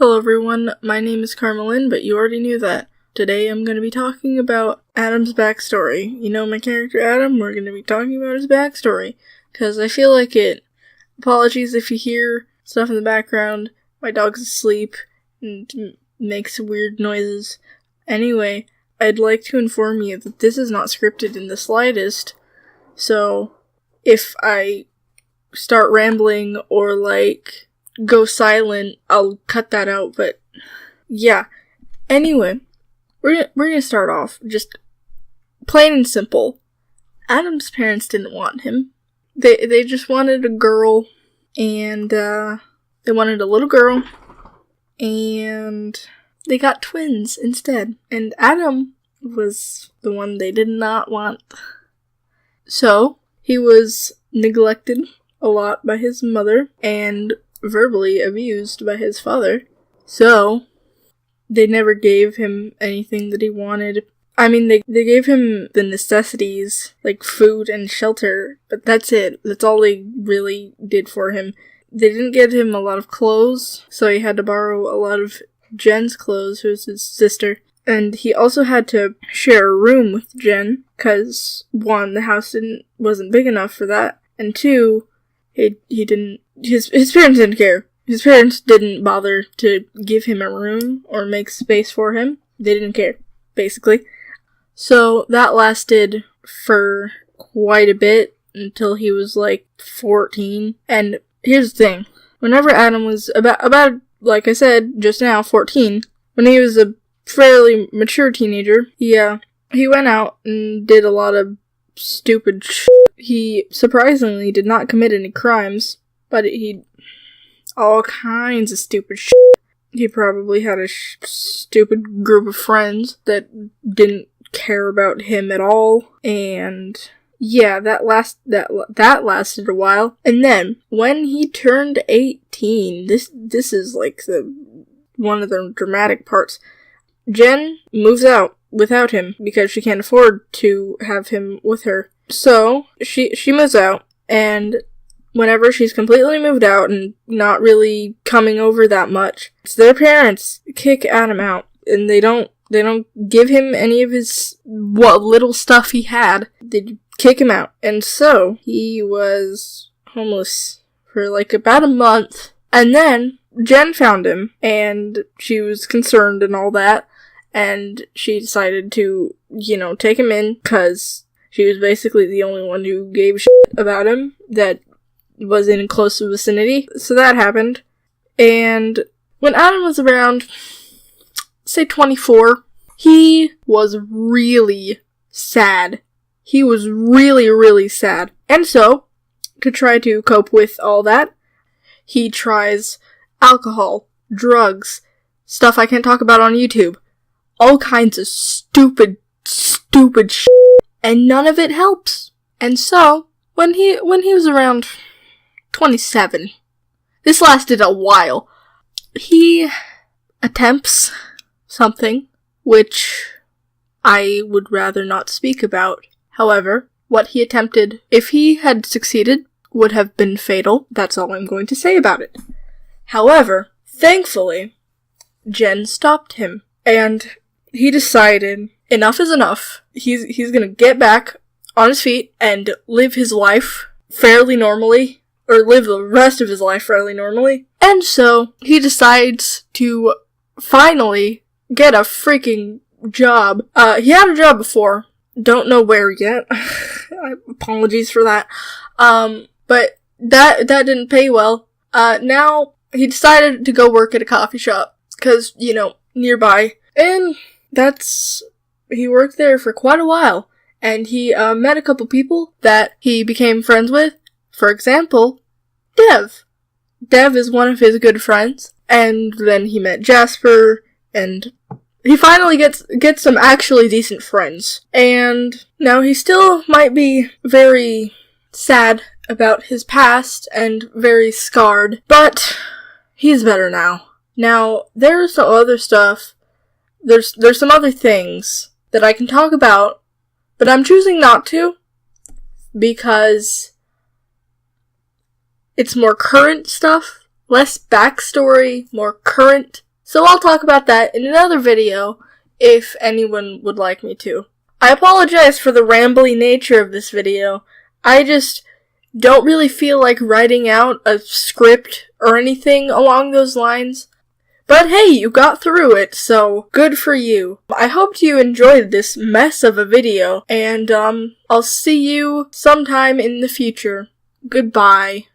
Hello everyone, my name is Carmelyn, but you already knew that. Today I'm going to be talking about Adam's backstory. You know my character Adam, we're going to be talking about his backstory, because I feel like it. Apologies if you hear stuff in the background, my dog's asleep and makes weird noises. Anyway, I'd like to inform you that this is not scripted in the slightest, so if I start rambling or go silent, I'll cut that out, but yeah. Anyway, we're gonna start off just plain and simple. Adam's parents didn't want him. They just wanted a girl, and they wanted a little girl, and they got twins instead. And Adam was the one they did not want. So, he was neglected a lot by his mother, and verbally abused by his father. So, they never gave him anything that he wanted. I mean, they gave him the necessities, like food and shelter, but that's it. That's all they really did for him. They didn't get him a lot of clothes, so he had to borrow a lot of Jen's clothes, who was his sister. And he also had to share a room with Jen, because, one, the house wasn't big enough for that, and two, his parents didn't care. His parents didn't bother to give him a room or make space for him. They didn't care, basically. So that lasted for quite a bit until he was 14. And here's the thing. Whenever Adam was about like I said just now, 14, when he was a fairly mature teenager, he went out and did a lot of stupid shit. He surprisingly did not commit any crimes, but all kinds of stupid shit. He probably had a stupid group of friends that didn't care about him at all, and yeah, that lasted a while. And then when he turned 18, this is one of the dramatic parts. Jen moves out without him because she can't afford to have him with her. So, she moves out, and whenever she's completely moved out and not really coming over that much, it's their parents kick Adam out, and they don't give him any of his, what little stuff he had. They kick him out. And so, he was homeless for about a month, and then Jen found him, and she was concerned and all that, and she decided to, take him in, because she was basically the only one who gave a shit about him that was in close vicinity. So that happened. And when Adam was around, say 24, he was really sad. He was really, really sad. And so, to try to cope with all that, he tries alcohol, drugs, stuff I can't talk about on YouTube, all kinds of stupid shit. And none of it helps. And so, when he was around 27, this lasted a while, he attempts something which I would rather not speak about. However, what he attempted, if he had succeeded, would have been fatal. That's all I'm going to say about it. However, thankfully, Jen stopped him, and he decided enough is enough. He's gonna get back on his feet and live his life fairly normally, or live the rest of his life fairly normally. And so, he decides to finally get a freaking job. He had a job before. Don't know where yet. Apologies for that. But that didn't pay well. Now, he decided to go work at a coffee shop, 'cause, nearby. And he worked there for quite a while, and he met a couple people that he became friends with. For example, Dev. Dev is one of his good friends, and then he met Jasper, and he finally gets some actually decent friends. And now he still might be very sad about his past and very scarred, but he's better now. Now, there's some other stuff. There's some other things that I can talk about, but I'm choosing not to, because it's more current stuff, less backstory, more current So I'll talk about that in another video if anyone would like me to. I apologize for the rambly nature of this video. I just don't really feel like writing out a script or anything along those lines. But hey, you got through it, so good for you. I hope you enjoyed this mess of a video, and I'll see you sometime in the future. Goodbye.